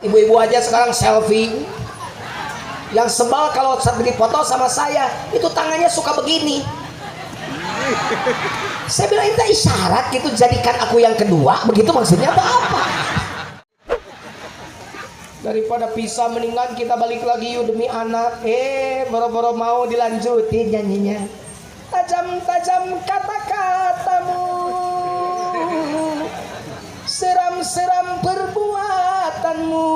Ibu-ibu aja sekarang selfie. Yang sebal kalau foto sama saya itu tangannya suka begini. Saya bilang itu isyarat gitu, jadikan aku yang kedua, begitu maksudnya apa? Daripada pisah mendingan kita balik lagi yuk demi anak. Boro-boro mau dilanjutin nyanyinya. Tajam-tajam kata-katamu, seram-seram perbuatanmu,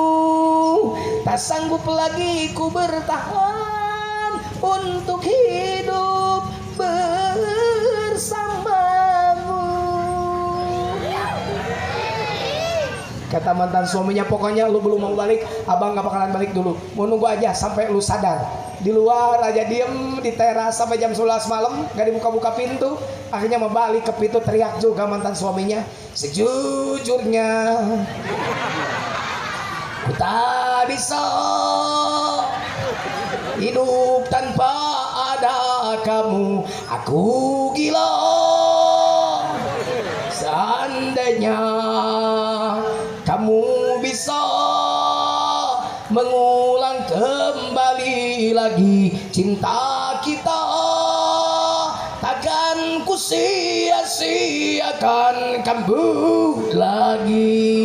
tak sanggup lagi ku bertahan untuk hidup bersamamu. Kata mantan suaminya, pokoknya lu belum mau balik, abang gak bakalan balik dulu, mau nunggu aja sampai lu sadar. Di luar aja diem di teras sampai jam 11 malam, gak dibuka-buka pintu. Akhirnya mau balik ke pintu, teriak juga mantan suaminya, sejujurnya ku tak bisa hidup tanpa ada kamu. Aku gila seandainya kamu bisa mengulang kembali lagi cinta kita, takkan ku sia-siakan kamu lagi.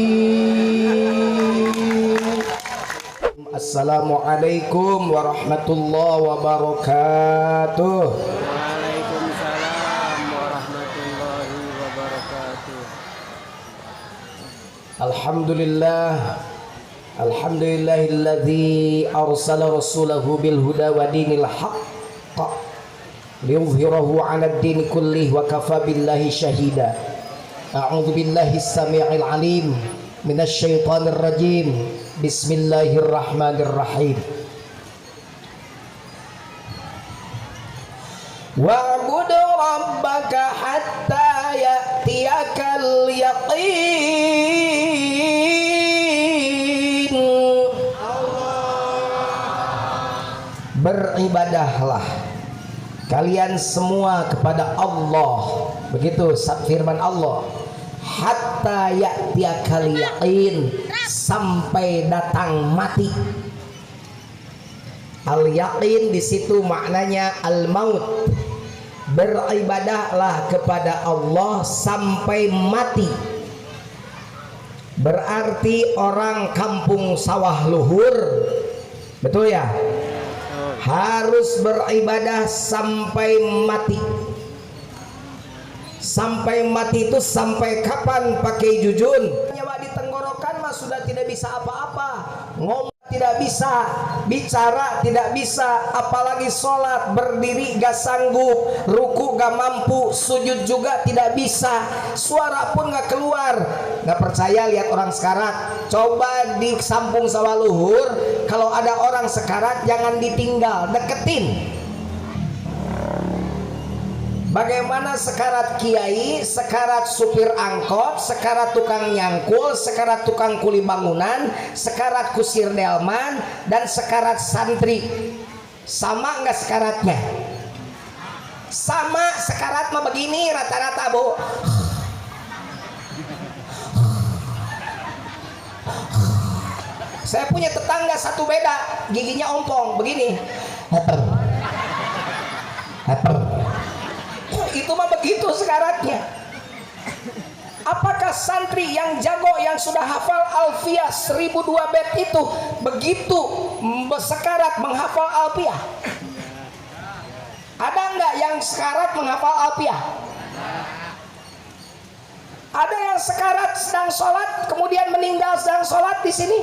Assalamualaikum warahmatullahi wabarakatuh. Waalaikumsalam warahmatullahi wabarakatuh. Alhamdulillah, alhamdulillahilladzi arsala rasulahu bil huda wa dinil haqq liyuzhirahu 'ala ad-din kullih wa kafa billahi syahida. A'udzu billahi as-sami'il 'alim minasy syaithanir rajim. Bismillahirrahmanirrahim. Wa'bud rabbaka hatta ya'tiyakal yaqin. Beribadahlah kalian semua kepada Allah, begitu firman Allah, hatta ya'tiyakal yaqin, sampai datang mati. Al yaqin di situ maknanya al maut. Beribadahlah kepada Allah sampai mati. Berarti orang kampung sawah luhur, betul ya? Harus beribadah sampai mati. Sampai mati itu sampai kapan pakai jujun? Nyawa di tenggorokan mah sudah tidak bisa apa-apa. Ngomong tidak bisa, bicara tidak bisa, apalagi sholat, berdiri gak sanggup, ruku gak mampu, sujud juga tidak bisa, suara pun gak keluar. Gak percaya lihat orang sekarat, coba di kampung sawah luhur, kalau ada orang sekarat jangan ditinggal, deketin. Bagaimana sekarat kiai, sekarat supir angkot, sekarat tukang nyangkul, sekarat tukang kuli bangunan, sekarat kusir delman, dan sekarat santri. Sama nggak sekaratnya? Sama, sekarat mah begini rata-rata, Bu. Saya punya tetangga satu beda, giginya ompong begini. Itu mah begitu sekaratnya. Apakah santri yang jago, yang sudah hafal Alfiyah 1002 bait itu begitu sekarat menghafal Alfiyah? Ada nggak yang sekarat menghafal Alfiyah? Ada yang sekarat sedang sholat kemudian meninggal sedang sholat di sini?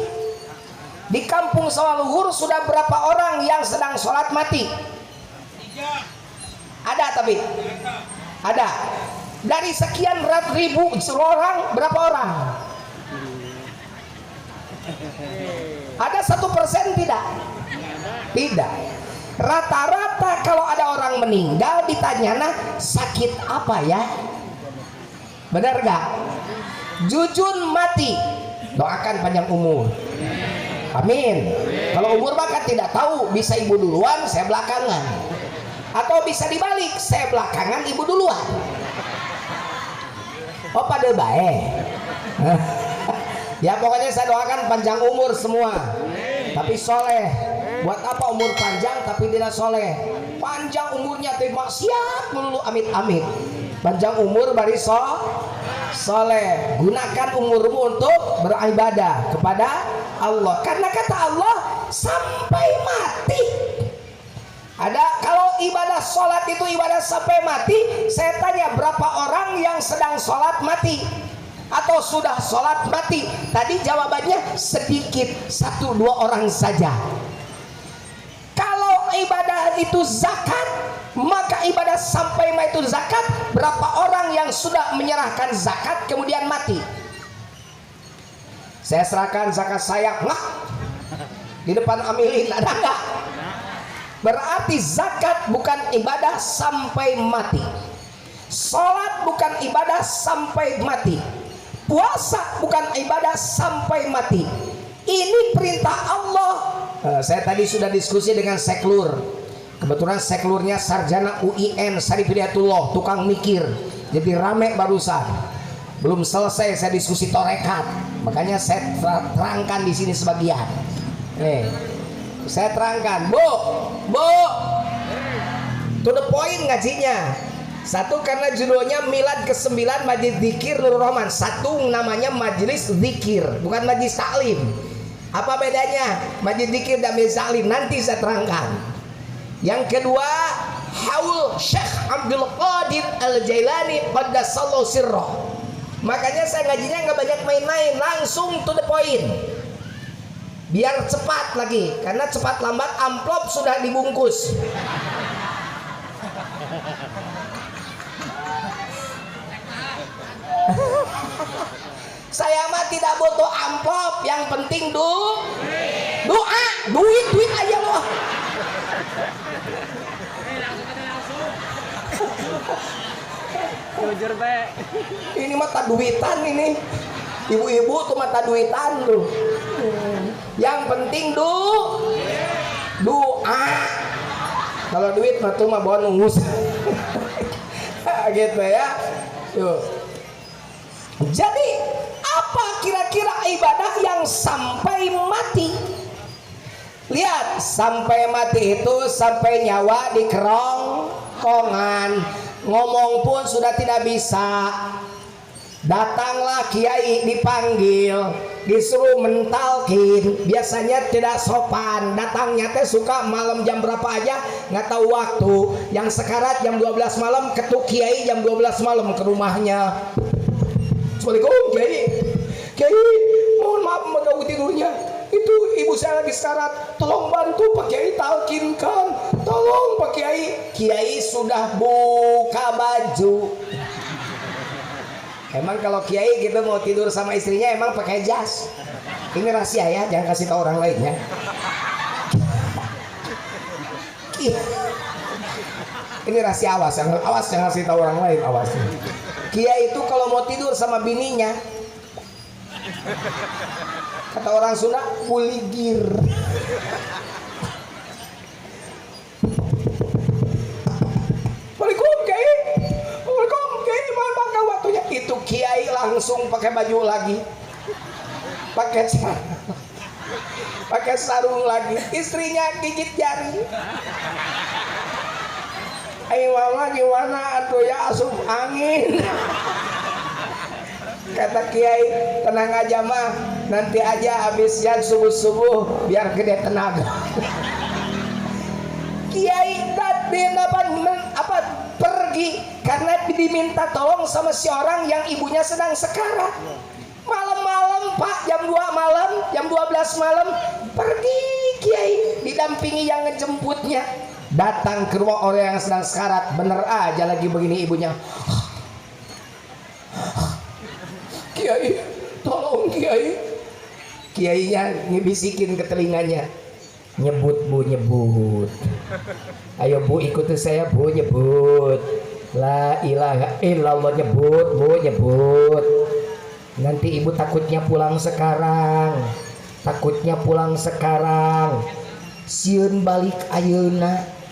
Di kampung sawah luhur sudah berapa orang yang sedang sholat mati? Ada tapi? Ada. Dari sekian ribu orang, berapa orang? Ada 1% tidak? Tidak. Rata-rata kalau ada orang meninggal ditanya, nah sakit apa ya? Benar gak? Jujun mati, doakan panjang umur. Amin. Kalau umur maka tidak tahu, bisa ibu duluan, saya belakangan. Atau bisa dibalik, saya belakangan, ibu duluan. Oh pada baik. Ya pokoknya saya doakan panjang umur semua, tapi soleh. Buat apa umur panjang tapi tidak soleh? Panjang umurnya tapi maksiat melulu, amit-amit. Panjang umur bari soleh. Gunakan umurmu untuk beribadah kepada Allah, karena kata Allah sampai mati. Ada, kalau ibadah sholat itu ibadah sampai mati, saya tanya berapa orang yang sedang sholat mati atau sudah sholat mati? Tadi jawabannya sedikit, 1-2 orang saja. Kalau ibadah itu zakat, maka ibadah sampai mati itu zakat. Berapa orang yang sudah menyerahkan zakat kemudian mati? Saya serahkan zakat saya, nggak? Di depan amilin ada nggak? Berarti zakat bukan ibadah sampai mati, sholat bukan ibadah sampai mati, puasa bukan ibadah sampai mati. Ini perintah Allah. Saya tadi sudah diskusi dengan seklur. Kebetulan seklurnya sarjana UIN Syarif Hidayatullah, tukang mikir. Jadi rame barusan. Belum selesai saya diskusi torekat. Makanya saya terangkan di sini sebagian. Nih, saya terangkan, Bu, to the point ngajinya. Satu, karena judulnya Milad ke-9 Majlis Zikir Nurul Rahman. Satu, namanya Majelis Zikir, bukan Majelis Taklim. Apa bedanya Majelis Zikir dan Majelis Taklim? Nanti saya terangkan. Yang kedua, Haul Syekh Abdul Qadir Al-Jailani Qaddasallahu sirrah. Makanya saya ngajinya nggak banyak main-main, langsung to the point. Biar cepat lagi, karena cepat lambat amplop sudah dibungkus. Saya mah tidak butuh amplop, yang penting doa, duit aja loh. Jujur be. Ini mata duitan ini. Ibu-ibu tuh mata duitan tuh. Yang penting doa. Kalau duit mah tuh mah bonus. Gitu ya. Yuk. Jadi apa kira-kira ibadah yang sampai mati? Lihat, sampai mati itu sampai nyawa di kerongkongan. Ngomong pun sudah tidak bisa. Datanglah kiai dipanggil, disuruh mentalkin, biasanya tidak sopan. Datangnya teh suka malam jam berapa aja nggak tahu waktu. Yang sekarat jam 12 malam, ketuk kiai jam 12 malam ke rumahnya. Assalamualaikum kiai, mohon maaf mengganggu tidurnya. Itu ibu saya lagi sekarat, tolong bantu Pak Kiai talkinkan. Tolong Pak Kiai. Kiai sudah buka baju. Emang kalau kiai gitu mau tidur sama istrinya emang pakai jas. Ini rahasia ya, jangan kasih tahu orang lain ya. Ini rahasia, awas jangan kasih tahu orang lain, awas. Kiai itu kalau mau tidur sama bininya, kata orang Sunda, puligir. Waalaikumsalam Kiai. Waalaikumsalam Kiai, mana waktunya? Itu Kiai langsung pakai baju lagi, pakai sarung lagi, istrinya gigit jari. Ayo mama gimana? Aduh ya asup angin. Kata Kiai, tenang aja mah, nanti aja habis jam subuh biar gede tenaga. Kiai tadi pergi karena diminta tolong sama si orang yang ibunya sedang sekarat. Malam-malam Pak, jam 2 malam, jam 12 malam pergi Kiai didampingi yang ngejemputnya. Datang ke rumah orang yang sedang sekarat, bener aja lagi begini ibunya. Kiai, tolong Kiai. Kiainya ngebisikin ke telinganya, nyebut Bu, nyebut. Ayo Bu, ikuti saya Bu, nyebut. La ilaha illallah, nyebut Bu, nyebut. Nanti ibu takutnya pulang sekarang. Sieun balik ayeuna.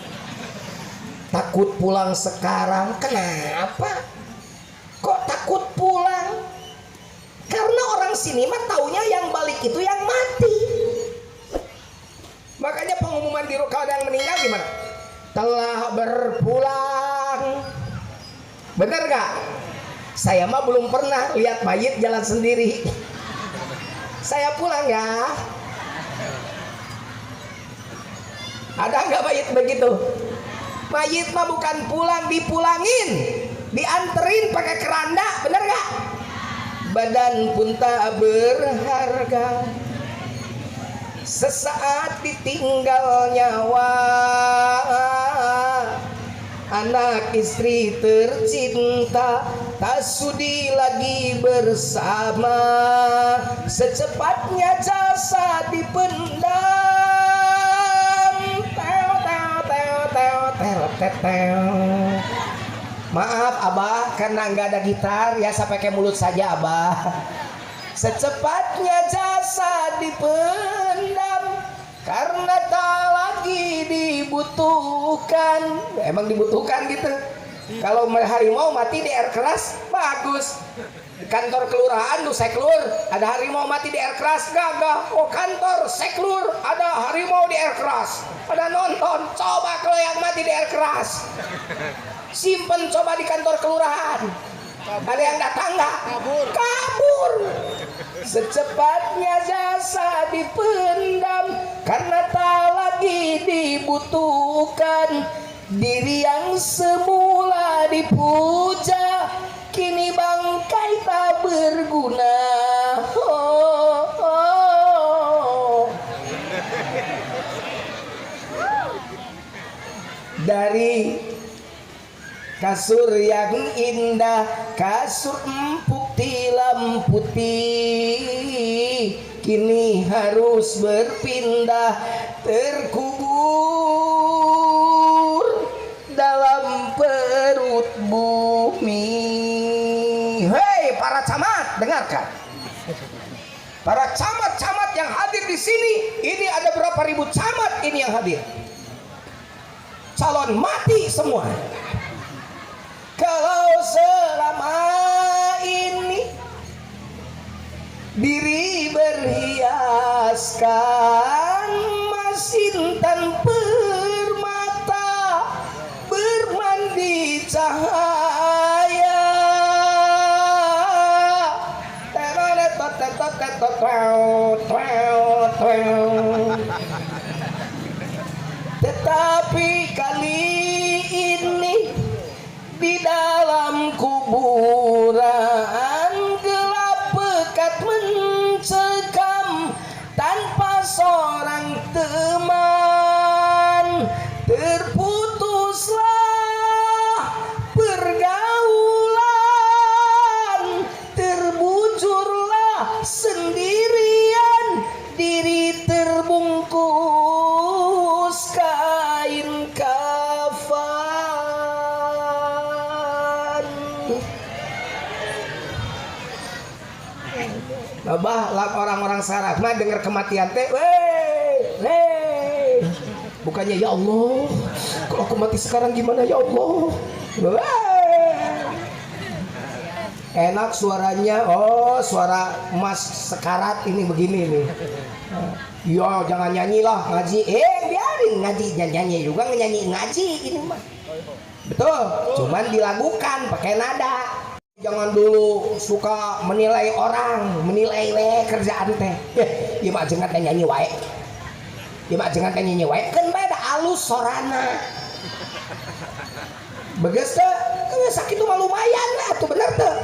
Takut pulang sekarang. Kenapa? Kok takut pulang? Karena orang sini mah taunya yang balik itu yang mati. Makanya pengumuman di kalau ada yang meninggal gimana? Telah berpulang. Bener gak? Saya mah belum pernah lihat mayit jalan sendiri. Saya pulang ya. Ada nggak mayit begitu? Mayit mah bukan pulang, dipulangin, dianterin pakai keranda, bener gak? Badan pun tak berharga, sesaat ditinggal nyawa. Anak istri tercinta tak sudi lagi bersama, secepatnya jasad dipendam. Maaf Abah karena nggak ada gitar ya, saya pakai mulut saja Abah. Secepatnya jasad dipendam karena tak lagi dibutuhkan. Emang dibutuhkan gitu. Kalau harimau mati di air keras bagus. Di kantor kelurahan tuh seklur ada harimau mati di air keras, gagah. Oh kantor seklur ada harimau di air keras, ada nonton. Coba kalau yang mati di air keras, simpen coba di kantor kelurahan. Ada yang datang nggak? Kabur. Secepatnya jasa dipendam karena tak lagi dibutuhkan. Diri yang semula dipuja kini bangkai tak berguna. Dari kasur yang indah, kasur empuk tilam putih, kini harus berpindah terkubur dalam perut bumi. Hei para camat, dengarkan. Para camat-camat yang hadir di sini, ini ada berapa ribu camat ini yang hadir. Calon mati semua. Kalau selama ini diri berhiaskan masintan permata bermandi cahaya, tetapi kali ini di dalam kuburan gelap pekat mencekam tanpa seorang teman. Terputuslah pergaulan, terbujurlah sendirian, diri terbungkus kain kafan. Abah, orang-orang saraf mah dengar kematian teh, bukannya ya Allah, kalau aku mati sekarang gimana ya Allah? Enak suaranya, oh suara emas sekarat ini begini nih. Ya jangan nyanyi lah, ngaji. Biarin ngaji, jangan nyanyi juga, nyanyi ngaji ini mah. Betul, cuman dilakukan pakai nada. Jangan dulu suka menilai orang, menilai kerjaan teh. Ieu mah jengat nyanyi wae. Ieu mah jengat nyanyi wae, kan beda alus sorana. Beges teh, sakit itu mah lumayan lah, tuh bener tuh.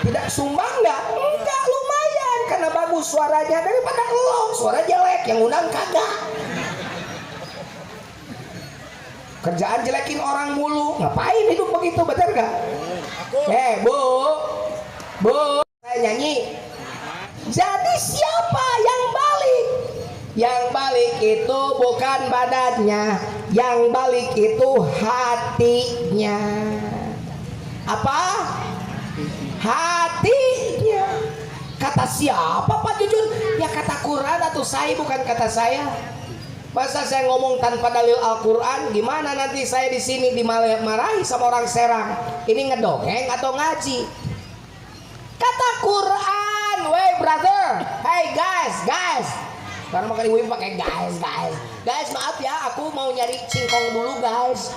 Tidak sumbang enggak? Enggak, lumayan karena bagus suaranya daripada lo suara jelek yang undang kagak. Kerjaan jelekin orang mulu, ngapain hidup begitu, bener gak? Bu, saya nyanyi. Jadi siapa yang balik? Yang balik itu bukan badannya, yang balik itu hatinya. Apa? Hatinya. Kata siapa Pak Jujun? Ya kata Quran atau saya, bukan kata saya. Masa saya ngomong tanpa dalil Al-Quran? Gimana nanti saya di sini dimarahi sama orang Serang? Ini ngedongeng atau ngaji? Kata Quran, wey brother, Hey guys. Sekarang makan ibu pakai guys. Guys maaf ya, aku mau nyari singkong dulu guys.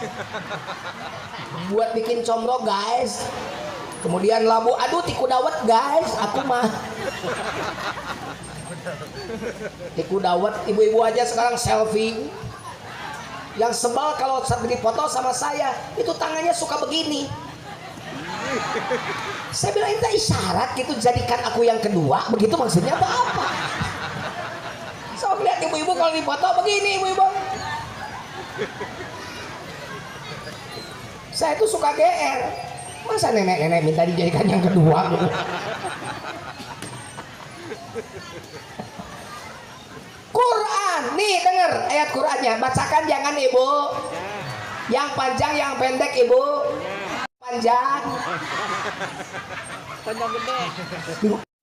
Buat bikin comro guys. Kemudian labu, aduh tiku dawet guys, aku mah. Tiku dawet, ibu-ibu aja sekarang selfie. Yang sebel kalau saat dipoto sama saya, itu tangannya suka begini. Saya bilang itu isyarat gitu, jadikan aku yang kedua, begitu maksudnya apa? So lihat ibu-ibu kalau dipoto begini ibu-ibu. Saya tuh suka GR. Masa nenek-nenek minta dijadikan yang kedua gitu. Quran, nih denger ayat Qurannya, bacakan jangan ibu. Yang panjang, yang pendek ibu. Panjang. Panjang gede.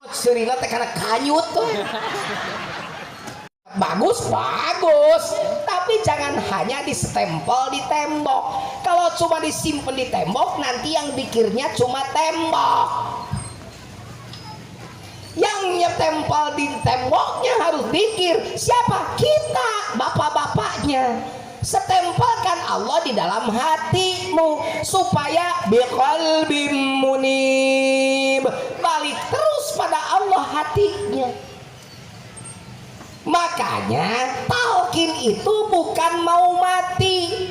Serila teh karena kanyut tuh. Bagus, tapi jangan hanya disestempel di tembok. Kalau cuma disimpan di tembok, nanti yang dikirnya cuma tembok. Yang nyetempel di temboknya harus dikir. Siapa? Kita, bapak-bapaknya. Setempelkan Allah di dalam hatimu supaya biqalbim munib, balik terus pada Allah hatinya. Makanya talqin itu bukan mau mati.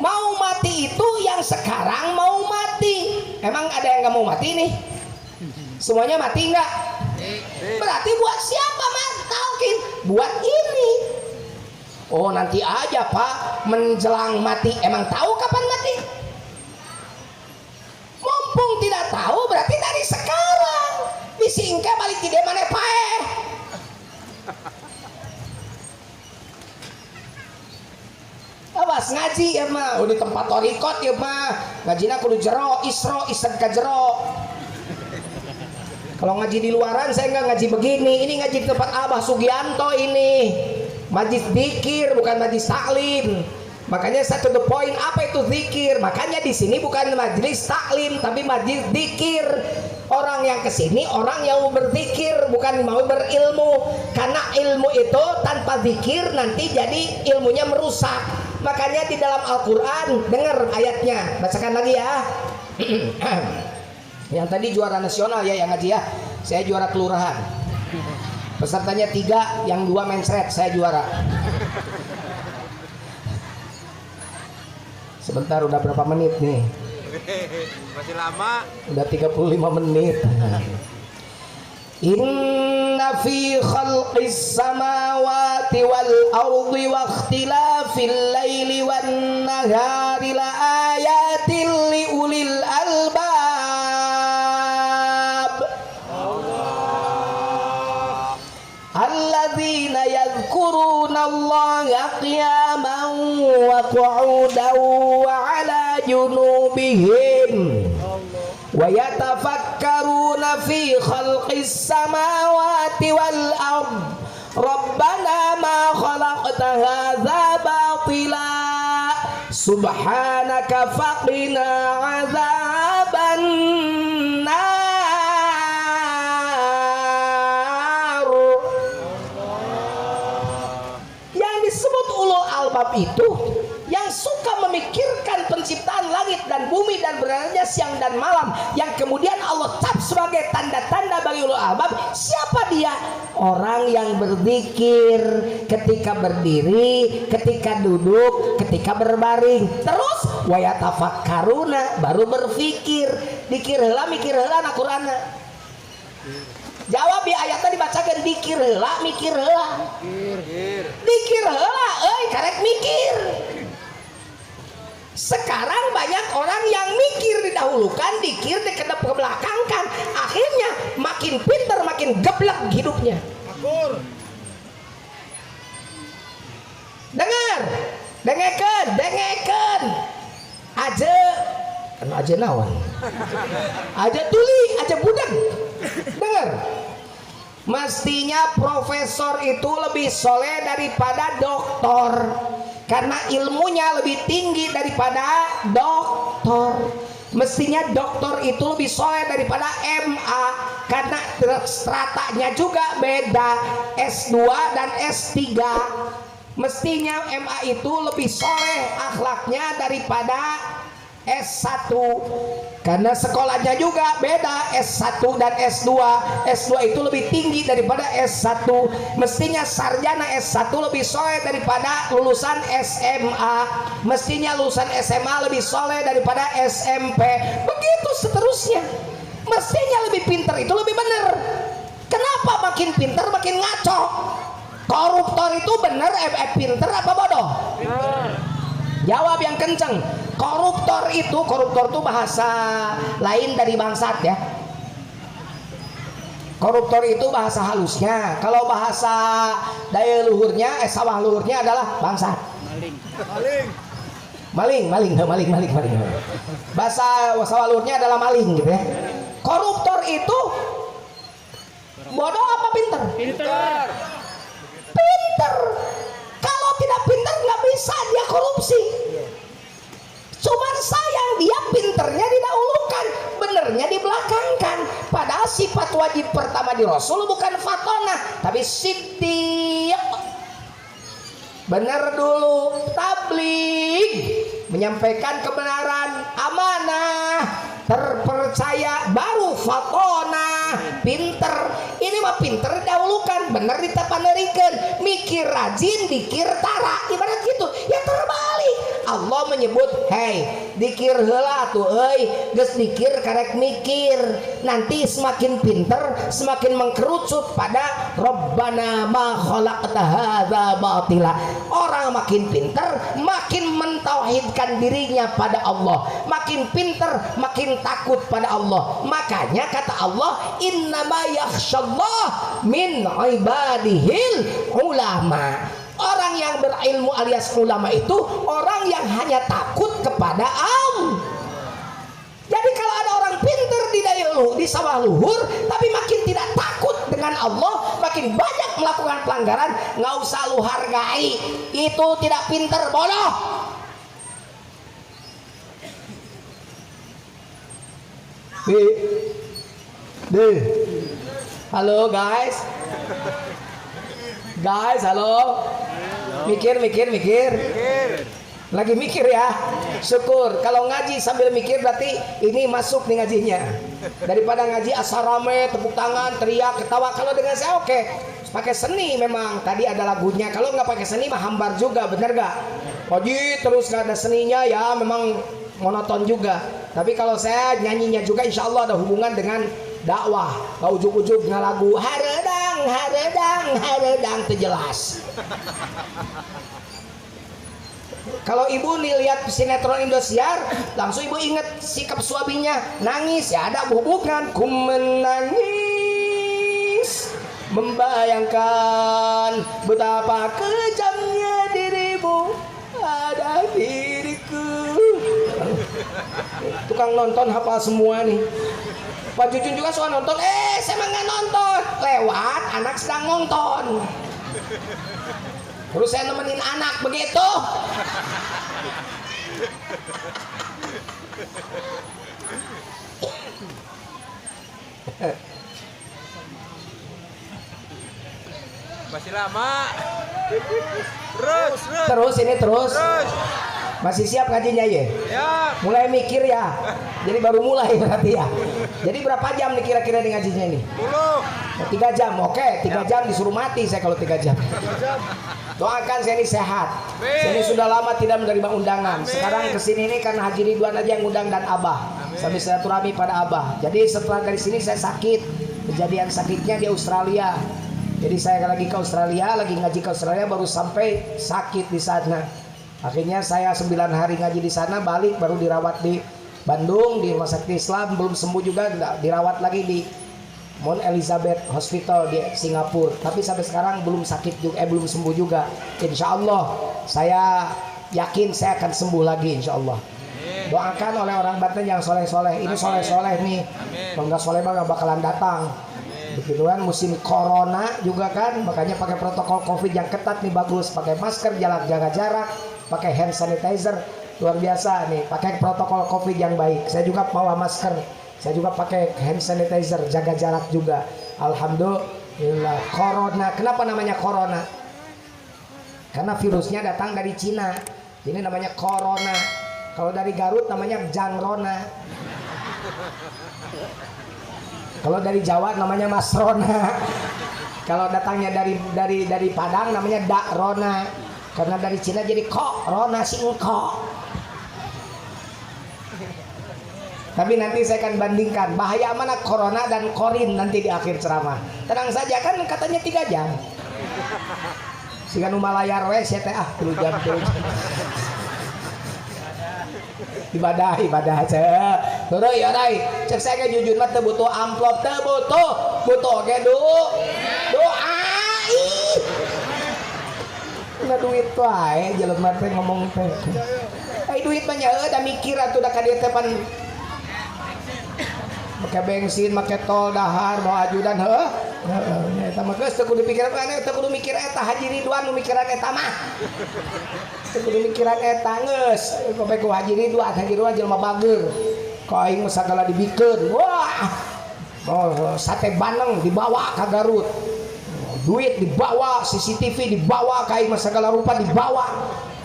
Mau mati itu yang sekarang mau mati. Emang ada yang nggak mau mati nih? Semuanya mati nggak? Berarti buat siapa mas talqin? Buat ini. Oh nanti aja pak, menjelang mati. Emang tahu kapan mati? Mumpung tidak tahu berarti dari sekarang. Bisingke balik tidak mana pae. Awas ngaji ya mah, udah tempat torikot ya mah. Ngajina kudu jero, isro, isad ka jero. Kalau ngaji di luaran saya nggak ngaji begini. Ini ngaji di tempat Abah Sugianto ini. Majlis zikir bukan majlis taklim. Makanya saya to the point, apa itu zikir? Makanya di sini bukan majlis taklim tapi majlis zikir. Orang yang kesini orang yang mau berzikir bukan mau berilmu. Karena ilmu itu tanpa zikir nanti jadi ilmunya merusak. Makanya di dalam Al-Quran dengar ayatnya, bacakan lagi ya. Yang tadi juara nasional ya yang ngaji ya. Saya juara kelurahan. Pesertanya 3, yang 2 mencret, saya juara. Sebentar, udah berapa menit nih? Masih lama. Udah 35 menit. Inna fi khalqis samawati wal ardi wa ikhtilafil laili wan nahari la ayatin li ulil albab. Alladzina yadhkuruna Allaha qiyaman wa qu'udan wa 'ala junubihim wa yatafakkaruna fi khalqis samawati wal ard rabbana ma khalaqta hadza batila subhanaka faqina 'adzaban nar. Yang disebut ulul albab itu yang suka memikirkan penciptaan langit dan bumi dan beradanya siang dan malam, yang kemudian Allah cap sebagai tanda-tanda bagi ulul albab. Siapa dia? Orang yang berzikir ketika berdiri, ketika duduk, ketika berbaring. Terus wayatafakkaruna, baru berfikir. Dikir heula mikir heula na Qur'anna. Jawab di ayatnya dibacakan dikir heula mikir heula. Dikir heula euy karek mikir. Sekarang banyak orang yang mikir didahulukan, dikir dikedap ke belakang kan. Akhirnya makin pintar makin geblek hidupnya. Dengar, dengekeun. Aja naon? Aja tuli, aja budak. Dengar. Mestinya profesor itu lebih soleh daripada doktor. Karena ilmunya lebih tinggi daripada doktor. Mestinya dokter itu lebih soleh daripada MA, karena stratanya juga beda, S2 dan S3. Mestinya MA itu lebih soleh akhlaknya daripada S1, karena sekolahnya juga beda, S1 dan S2. S2 itu lebih tinggi daripada S1. Mestinya sarjana S1 lebih soleh daripada lulusan SMA. Mestinya lulusan SMA lebih soleh daripada SMP. Begitu seterusnya. Mestinya lebih pintar itu lebih benar. Kenapa makin pintar makin ngaco? Koruptor itu benar pintar apa bodoh? Jawab yang kenceng. Koruptor itu bahasa lain dari bangsat ya. Koruptor itu bahasa halusnya. Kalau bahasa daya luhurnya, sawah luhurnya adalah bangsat. Maling. Bahasa sawah luhurnya adalah maling gitu ya. Koruptor itu bodoh apa pinter? Pinter. Kalau tidak pinter nggak bisa dia korupsi. Cuman sayang dia pinternya didahulukan, benernya dibelakangkan. Padahal sifat wajib pertama di Rasul bukan fatonah, tapi siddiq. Bener dulu, tabligh, menyampaikan kebenaran, amanah, terpercaya, baru fatonah, pinter. Ini mah pinter didahulukan, bener ditapanerikan, mikir rajin, dikir tara, ibarat gitu. Ya terbalik. Allah menyebut, hei, dikir heula tuh, geus dikir karek mikir. Nanti semakin pinter, semakin mengkerucut pada Rabbana ma khalaqta hadza batila. Orang makin pinter, makin mentauhidkan dirinya pada Allah. Makin pinter, makin takut pada Allah. Makanya kata Allah, innama yakhsyallah min ibadihil ulama. Orang yang berilmu alias ulama itu orang yang hanya takut kepada Allah. Jadi kalau ada orang pinter di sawah luhur tapi makin tidak takut dengan Allah, makin banyak melakukan pelanggaran, nggak usah lu hargai. Itu tidak pinter, bodoh. Halo guys. Halo. Mikir. Lagi mikir ya. Syukur. Kalau ngaji sambil mikir berarti ini masuk nih ngajinya. Daripada ngaji asal rame, tepuk tangan, teriak, ketawa. Kalau dengan saya oke. Pakai seni memang. Tadi ada lagunya. Kalau nggak pakai seni mah hambar juga, bener gak? Ngaji terus nggak ada seninya ya memang monoton juga. Tapi kalau saya nyanyinya juga insya Allah ada hubungan dengan dakwah. Gak ujuk-ujuk dengan lagu haredang terjelas. Kalau ibu nih lihat sinetron Indosiar, langsung ibu ingat sikap suaminya, nangis ya ada hubungan. Ku menangis membayangkan betapa kejamnya dirimu ada diriku. Tukang nonton hafal semua nih. Pak Jujun juga suka nonton. Saya mah nggak nonton. Lewat anak sedang nonton. Terus saya nemenin anak begitu. Masih lama. Terus. Masih siap ngajinya ya? Ya. Mulai mikir ya. Jadi baru mulai berarti ya. Jadi berapa jam nih kira-kira di ngajinya ini? 10. 3 jam. Oke, 3 jam disuruh mati saya kalau 3 jam. Doakan saya ini sehat. Saya ini sudah lama tidak menerima undangan. Sekarang kesini ini karena Haji Ridwan aja yang undang dan Abah. Sambil silaturahmi pada Abah. Jadi setelah dari sini saya sakit. Kejadian sakitnya di Australia. Jadi saya lagi ke Australia, lagi ngaji ke Australia, baru sampai sakit di sana. Akhirnya saya 9 hari ngaji di sana, balik baru dirawat di Bandung di Rumah Sakit Islam, belum sembuh juga, dirawat lagi di Mount Elizabeth Hospital di Singapura. Tapi sampai sekarang belum sakit juga, belum sembuh juga. Insya Allah saya yakin saya akan sembuh lagi insya Allah. Doakan oleh orang Banten yang soleh-soleh. Ini soleh-soleh nih. Kalau nggak soleh mah nggak bakalan datang. Begitu kan, musim corona juga kan, makanya pakai protokol COVID yang ketat nih bagus. Pakai masker, jaga jarak, pakai hand sanitizer. luar biasa nih, pakai protokol COVID yang baik. Saya juga bawa masker, saya juga pakai hand sanitizer, jaga jarak juga. Alhamdulillah. Corona, kenapa namanya corona? Karena virusnya datang dari Cina, ini namanya corona. Kalau dari Garut namanya jangrona. Kalau dari Jawa namanya masrona. Kalau datangnya dari Padang namanya dakrona. Karena dari Cina jadi corona si engkau. Tapi nanti saya akan bandingkan bahaya mana corona dan korin nanti di akhir ceramah. Tenang saja, kan katanya 3 jam. Sehingga numalayar we saya teh 3 jam. Ibadah Turu ya dai. Cek saya ke jujur mah teu butuh amplop, teu butuh ge doa. Nah duit wae jelema teh ngomong teh. Ai duit mah nya da mikir atuh da ka dieu teh pan make bensin, make tol dahar, mau ajudan heuh. Eta mah geus teu kudu pikiran mana, teu kudu mikir eta Haji Ridwan nu mikiran eta mah. Teu kudu mikiran eta geus. Poe ku Haji Ridwan jelema bageur. Ka aing mah sagala dibikeun. Wah. Oh, sate Baneng dibawa ka Garut. Duit dibawa, CCTV dibawa, ka aing mah sagala rupa dibawa.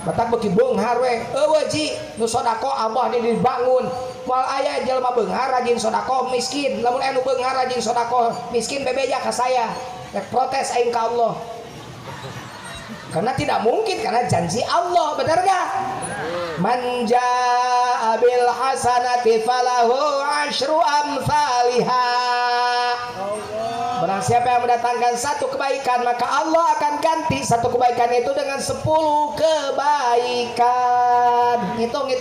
Batak beki beunghar we. Eueuh Ji, nu sodako Abah dibangun. Moal aya jelema beunghar rajin sodako miskin, lamun anu beunghar rajin sodako miskin bebeja ka saya. Rek protes aing ka Allah. Karena tidak mungkin, karena janji Allah, benar gak? Man jaa bil hasanati falahu asyru amsalha. Barang siapa yang mendatangkan 1 kebaikan, maka Allah akan ganti 1 kebaikan itu dengan 10 kebaikan. Hitung. 10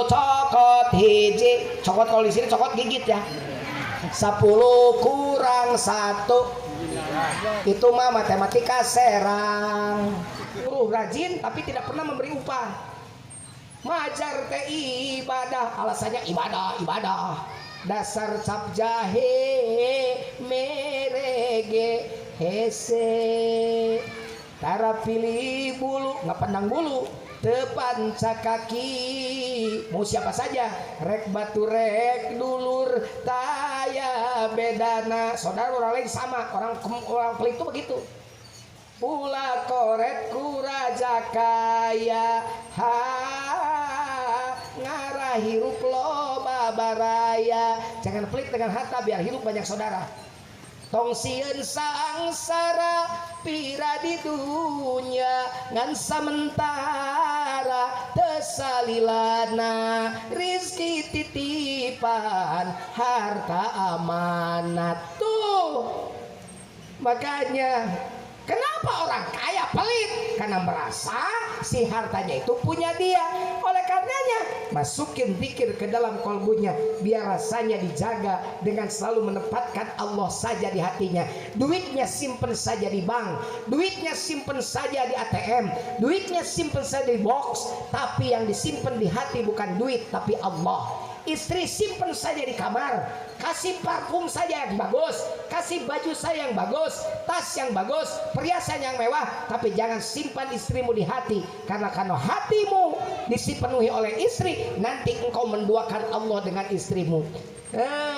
cokot hiji. Cokot kalau di sini cokot gigit ya. 10 kurang 1. Itu mah matematika serang. Guru rajin tapi tidak pernah memberi upah. Majar teh ibadah, alasannya ibadah. Dasar cap jahe merege hese. Tara pilih bulu, nggak pandang bulu. Tepanca kaki, mau siapa saja, rek batu rek dulur taya bedana. Saudara orang lain sama, orang pelit itu begitu. Pula koret kuraja kaya ha ngarah hirup loba baraya. Jangan pelit dengan harta biar hidup banyak saudara. Tong sieun sangsara pira di dunya ngan sementara tesalilana rizki titipan harta amanat. Tuh makanya kenapa orang kaya pelit? Karena merasa si hartanya itu punya dia. Oleh karenanya masukin zikir ke dalam kolbunya, biar rasanya dijaga dengan selalu menempatkan Allah saja di hatinya. Duitnya simpen saja di bank, duitnya simpen saja di ATM, duitnya simpen saja di box, tapi yang disimpan di hati bukan duit tapi Allah. Istri simpen saja di kamar, kasih parfum saja yang bagus, kasih baju saya yang bagus, tas yang bagus, perhiasan yang mewah, tapi jangan simpan istrimu di hati. Karena hatimu dipenuhi oleh istri, nanti engkau menduakan Allah dengan istrimu.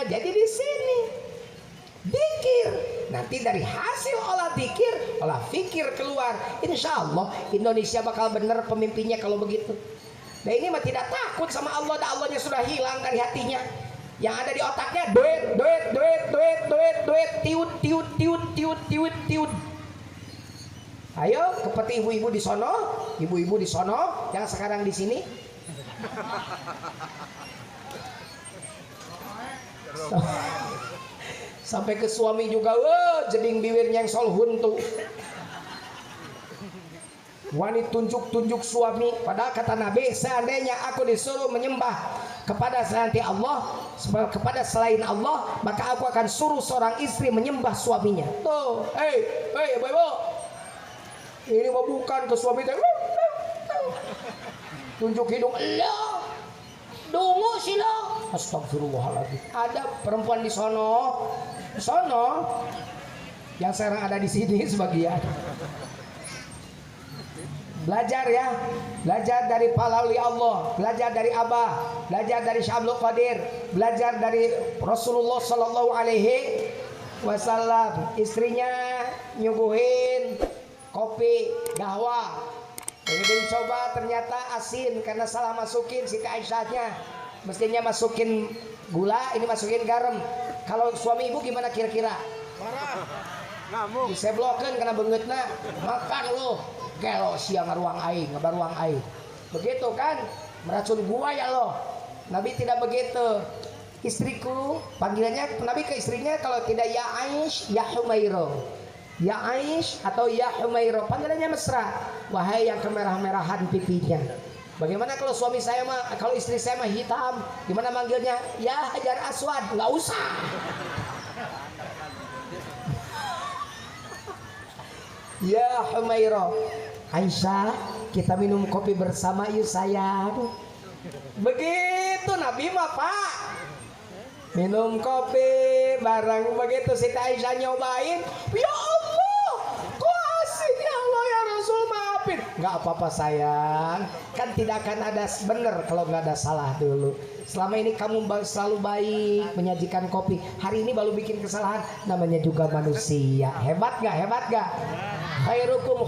Jadi di sini zikir, nanti dari hasil olah zikir, olah fikir keluar. Insya Allah Indonesia bakal benar pemimpinnya kalau begitu. Nah ini mah tidak takut sama Allah, dan Allahnya sudah hilang dari hatinya. Yang ada di otaknya duit, tiut. Ayo seperti ibu-ibu di sono, yang sekarang di sini. Sampai ke suami juga, jeding bibirnya yang solhun tuh. Wanita tunjuk suami, padahal kata Nabi, seandainya aku disuruh menyembah kepada selain Allah, maka aku akan suruh seorang istri menyembah suaminya. Tuh, ibu, ini mau bukan ke suami teh, tunjuk hidung, Allah, dungu sila, astagfirullahaladzim. Ada perempuan di sono, yang sekarang ada di sini sebagian. Belajar ya, belajar dari Pahlawi Allah, belajar dari Abah, belajar dari Syekh Abdul Qadir, belajar dari Rasulullah Sallallahu Alaihi Wasallam. Istrinya nyuguhin kopi gahwa, begitu coba ternyata asin karena salah masukin Siti Aisyahnya, mestinya masukin gula, ini masukin garam. Kalau suami ibu gimana kira-kira? Marah. Ngamuk. Diseblokeun karena beungeutna, makan lu. Gelo siang ngaruang aing, ngabaruang aing. Begitu kan? Meracun gua ya lo. Nabi tidak begitu. Istriku, panggilannya Nabi ke istrinya kalau tidak ya Aish, ya Humairo. Ya Aish atau ya Humairo, panggilannya mesra. Wahai yang kemerah-merahan pipinya. Bagaimana kalau suami saya mah, kalau istri saya mah hitam, gimana manggilnya? Ya Hajar Aswad, nggak usah. Ya Humairo, Aisyah, kita minum kopi bersama yuk sayang. Begitu Nabi mah Pak. Minum kopi bareng begitu Siti Aisyah nyobain. Ya Allah, kok asin ya Allah ya Rasul, maafin. Nggak apa-apa sayang, kan tidak akan ada bener kalau nggak ada salah dulu. Selama ini kamu selalu baik menyajikan kopi, hari ini baru bikin kesalahan, namanya juga manusia. Hebat gak? Hebat gak? Khairukum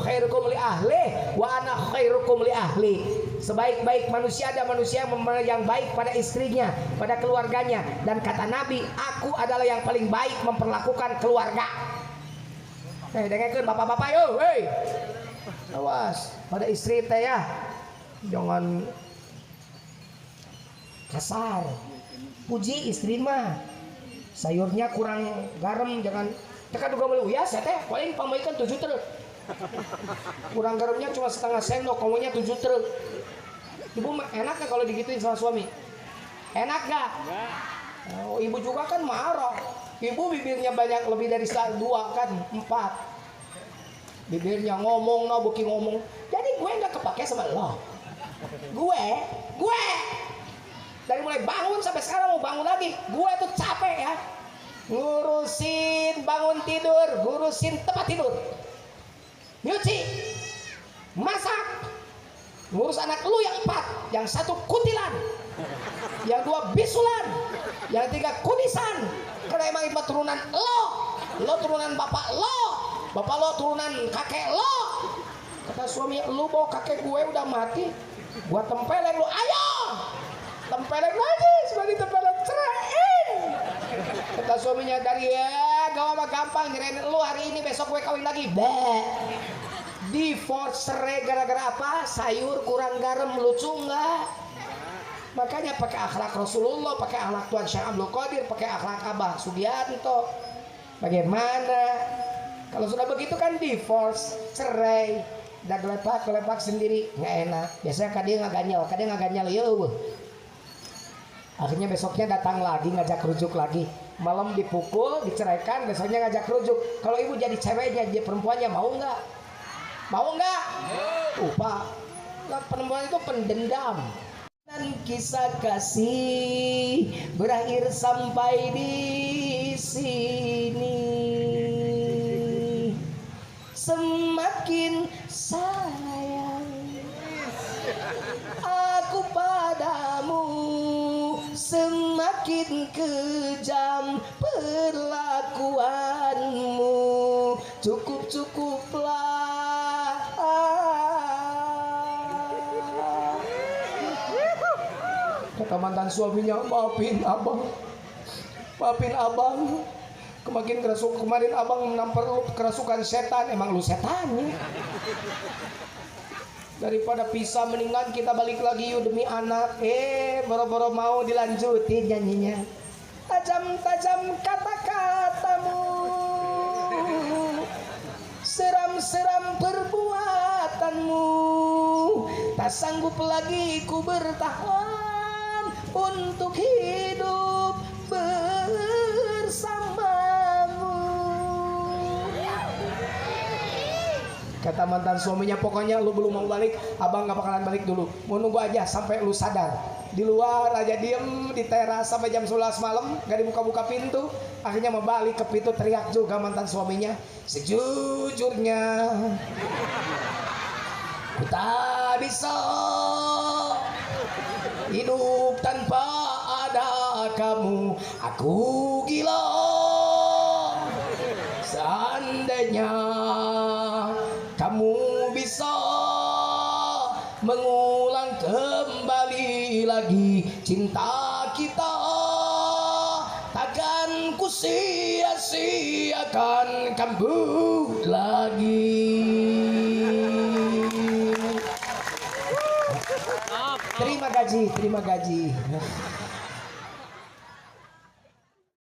li ahli wa ana khairukum li ahli. Sebaik-baik manusia ada manusia yang baik pada istrinya, pada keluarganya. Dan kata Nabi, aku adalah yang paling baik memperlakukan keluarga. Dengarkan bapak-bapak yo, hei. Awas pada istri teh ya, jangan kasar. Puji istri mah, sayurnya kurang garam, jangan tekan juga melu ya saya teh paling pamaikan 7 truk. Kurang garamnya cuma setengah sendok, komonya 7 truk. Ibu mah enak gak kalau digituin sama suami? Enak gak? Oh, ibu juga kan marah. Ibu bibirnya banyak, lebih dari 2 kan, 4. Bibirnya ngomong, no buki ngomong. Jadi gue gak kepake sama lo. Gue dari mulai bangun sampai sekarang mau bangun lagi, gue tuh capek ya. Ngurusin bangun tidur, ngurusin tempat tidur, nyuci, masak, ngurus anak lu yang 4, yang 1 kutilan, yang 2 bisulan, yang 3 kudisan. Karena emang itu turunan lo turunan bapak lo turunan kakek lo. Kata suami, lu bawa kakek gue udah mati, gua tempeleng lu, ayo tempeleng lagi sebagai tempeleng ceraiin. Kata suaminya, dari ya gak mah gampang nyerain lu hari ini, besok gue kawin lagi. Divorce cerai gara-gara apa? Sayur kurang garam, lucu nggak? Makanya pakai akhlak Rasulullah, pakai akhlak Tuan Syekh Abdul Qadir, pakai akhlak Abah Sugianto. Bagaimana? Kalau sudah begitu kan divorce, cerai, udah gelepak sendiri, nggak enak. Biasanya kadang nggak ganyal, yo. Akhirnya besoknya datang lagi ngajak rujuk lagi. Malam dipukul, diceraikan, besoknya ngajak rujuk. Kalau ibu jadi ceweknya, dia perempuannya mau nggak? Mau nggak? Pak, perempuan itu pendendam. Dan kisah kasih berakhir sampai di sini. Semakin sayang aku padamu, semakin kejam perlakuanmu. Cukuplah. Kata mantan suaminya, maafin abang. Kemarin abang nampar lu kerasukan setan. Emang lu setannya. Daripada pisah mendingan kita balik lagi yuk demi anak. Boro-boro mau dilanjutin nyanyinya. Tajam-tajam kata-katamu, seram-seram perbuatanmu. Tak sanggup lagi ku bertahan untuk hidup bersamamu. Kata mantan suaminya, pokoknya lu belum mau balik, abang gak bakalan balik dulu. Mau nunggu aja sampai lu sadar. Di luar aja diem di teras sampai jam 11 malam, gak dibuka-buka pintu. Akhirnya mau balik ke pintu, teriak juga mantan suaminya, sejujurnya Ku tak bisa hidup tanpa ada kamu. Aku gila seandainya kamu bisa mengulang kembali lagi cinta kita. Takkan ku sia-siakan kamu lagi. Terima gaji, terima gaji.